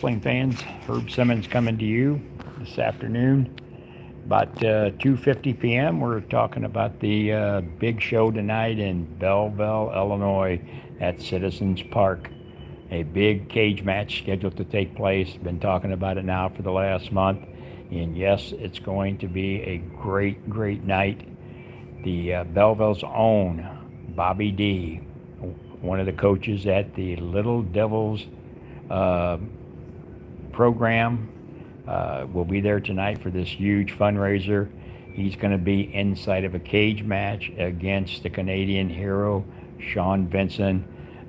Wrestling fans, Herb Simmons coming to you this afternoon. About 2:50 p.m. We're talking about the big show tonight in Belleville, Illinois, at Citizens Park. A big cage match scheduled to take place. Been talking about it now for the last month, and yes, it's going to be a great night. The Belleville's own Bobby D, one of the coaches at the Little Devils uh, program, will be there tonight for this huge fundraiser. He's going to be inside of a cage match against the Canadian hero Sean Vincent.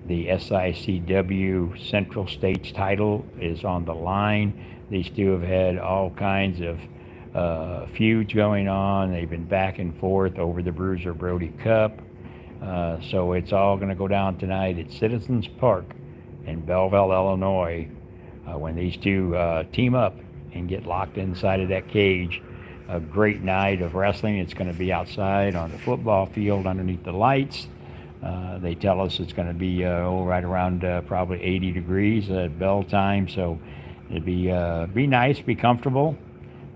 The SICW Central States title is on the line. These two have had all kinds of feuds going on. They've been back and forth over the Bruiser Brody Cup. So it's all going to go down tonight at Citizens Park in Belleville, Illinois, when these two team up and get locked inside of that cage. A great night of wrestling. It's going to be outside on the football field underneath the lights. They tell us it's going to be right around probably 80 degrees at bell time, so it'd be nice, be comfortable.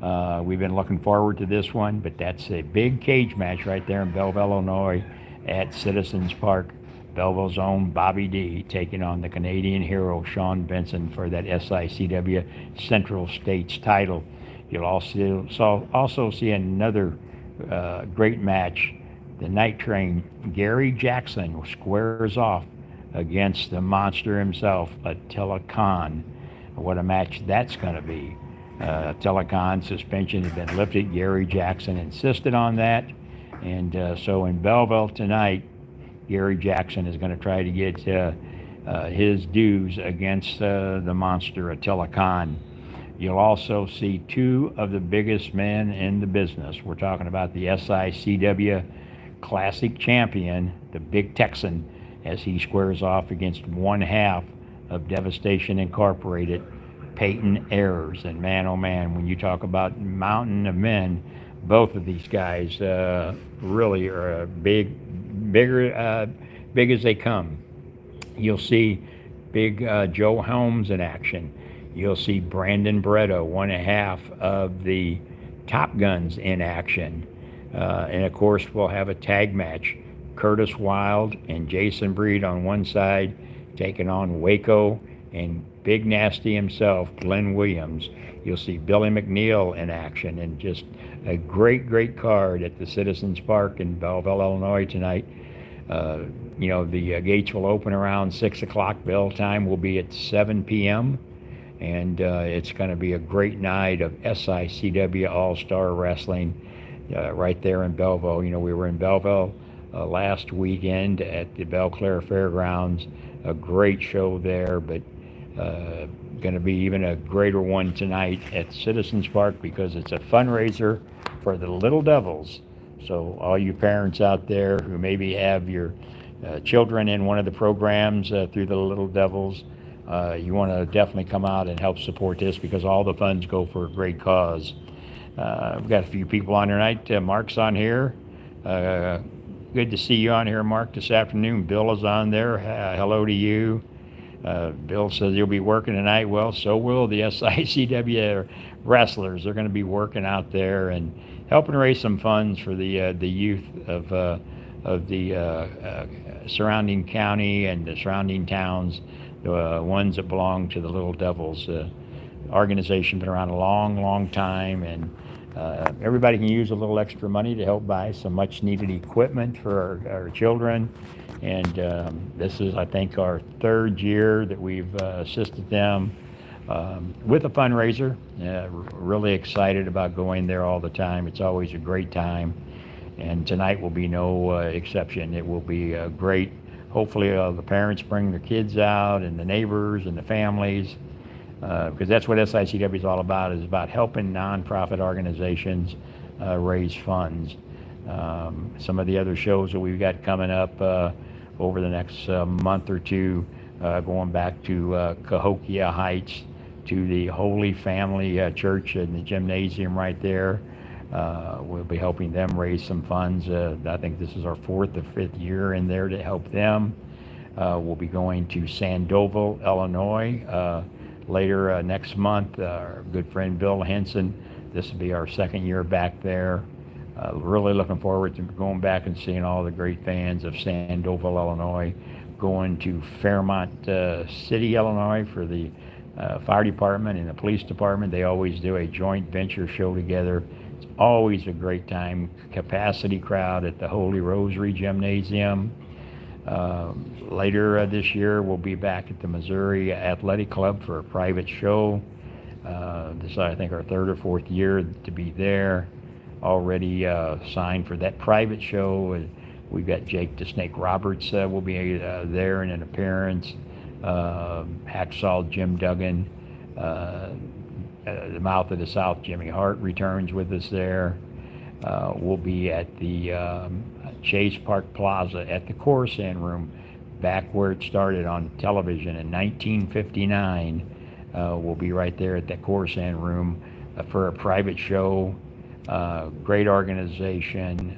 We've been looking forward to this one, but that's a big cage match right there in Belleville, Illinois, at Citizens Park. Belleville's own Bobby D taking on the Canadian hero Sean Vincent for that SICW Central States title. You'll also see another great match. The Night Train, Gary Jackson, squares off against the monster himself, Attila Khan. What a match that's going to be. Attila Khan's suspension has been lifted. Gary Jackson insisted on that. And so in Belleville tonight, Gary Jackson is going to try to get his dues against the monster Attila Khan. You'll also see two of the biggest men in the business. We're talking about the SICW Classic Champion, the Big Texan, as he squares off against one half of Devastation Incorporated, Peyton Ayers. And man, oh man, when you talk about mountain of men, both of these guys really are big as they come. You'll see big Joe Helms in action. You'll see Brandon Bretto, one half of the Top Guns, in action. And of course, we'll have a tag match. Curtis Wild and Jason Breed on one side, taking on Waco and Big Nasty himself, Glenn Williams. You'll see Billy McNeil in action, and just a great card at the Citizens Park in Belleville, Illinois tonight. The gates will open around 6 o'clock. Bell time will be at 7 p.m. And it's going to be a great night of SICW All-Star Wrestling right there in Belleville. We were in Belleville last weekend at the Belclair Fairgrounds. A great show there, but going to be even a greater one tonight at Citizens Park because it's a fundraiser for the Little Devils. So all you parents out there who maybe have your children in one of the programs through the Little Devils, you want to definitely come out and help support this because all the funds go for a great cause. We've got a few people on tonight. Mark's on here. Good to see you on here, Mark, this afternoon. Bill is on there. Hello to you. Bill says you'll be working tonight. Well, so will the SICW wrestlers. They're going to be working out there and helping raise some funds for the youth of the surrounding county and the surrounding towns, the ones that belong to the Little Devils. Organization been around a long time, and everybody can use a little extra money to help buy some much needed equipment for our children. And this is, I think, our third year that we've assisted them with a fundraiser. Really excited about going there all the time. It's always a great time, and tonight will be no exception. It will be great. Hopefully the parents bring their kids out, and the neighbors and the families, because that's what SICW is all about, is about helping nonprofit organizations raise funds. Some of the other shows that we've got coming up over the next month or two, going back to Cahokia Heights, to the Holy Family Church in the gymnasium right there. We'll be helping them raise some funds. I think this is our fourth or fifth year in there to help them. We'll be going to Sandoval, Illinois, later next month. Our good friend Bill Henson. This will be our second year back there. Really looking forward to going back and seeing all the great fans of Sandoval, Illinois, going to Fairmont City, Illinois for the fire department and the police department. They always do a joint venture show together. It's always a great time. Capacity crowd at the Holy Rosary Gymnasium. Later this year, we'll be back at the Missouri Athletic Club for a private show. This is, I think, our third or fourth year to be there. Already signed for that private show. We've got Jake the Snake Roberts will be there in an appearance. Hacksaw Jim Duggan. The Mouth of the South Jimmy Hart returns with us there. We'll be at the Chase Park Plaza at the Coruscant Room, back where it started on television in 1959. We'll be right there at that Coruscant Room for a private show. Great organization.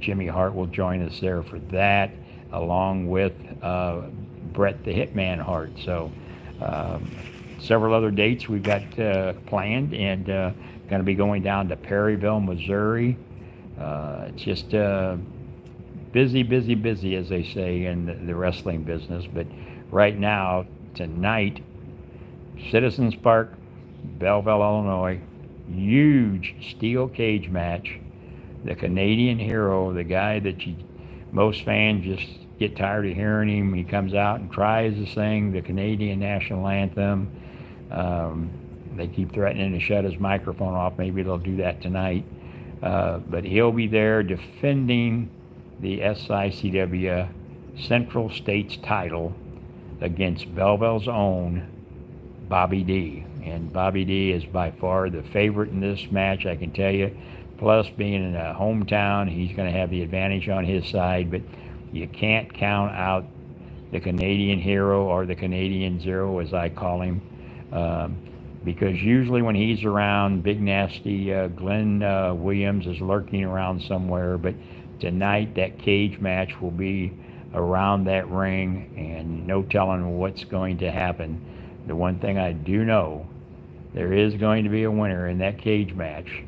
Jimmy Hart will join us there for that, along with Bret the Hitman Hart. So several other dates we've got planned, and going to be going down to Perryville, Missouri. It's just busy, as they say in the wrestling business. But right now, tonight, Citizens Park, Belleville, Illinois, huge steel cage match. The Canadian hero, the guy that most fans just get tired of hearing him. He comes out and tries to sing the Canadian national anthem. They keep threatening to shut his microphone off. Maybe they'll do that tonight. But he'll be there defending the SICW Central States title against Belleville's own Bobby D. And Bobby D is by far the favorite in this match, I can tell you. Plus, being in a hometown, he's going to have the advantage on his side. But you can't count out the Canadian hero, or the Canadian Zero, as I call him. Because usually when he's around, Big Nasty Glenn Williams is lurking around somewhere. But tonight, that cage match will be around that ring, and no telling what's going to happen. The one thing I do know, there is going to be a winner in that cage match.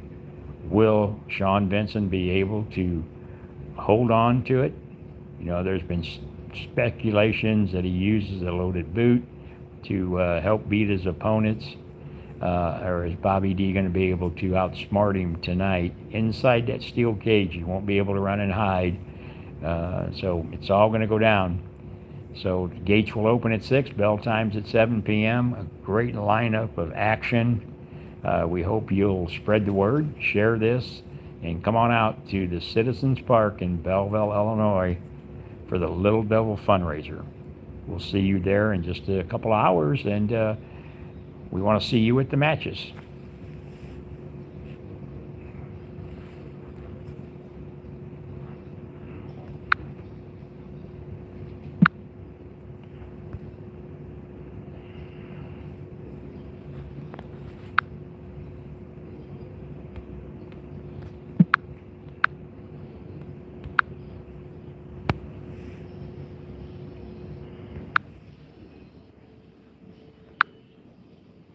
Will Sean Benson be able to hold on to it? You know, there's been speculations that he uses a loaded boot to help beat his opponents. Or is Bobby D going to be able to outsmart him tonight inside that steel cage? He won't be able to run and hide. So it's all going to go down. So the gates will open at 6, bell times at 7 p.m. A great lineup of action. We hope you'll spread the word, share this, and come on out to the Citizens Park in Belleville, Illinois for the Little Devil fundraiser. We'll see you there in just a couple of hours, and we want to see you at the matches.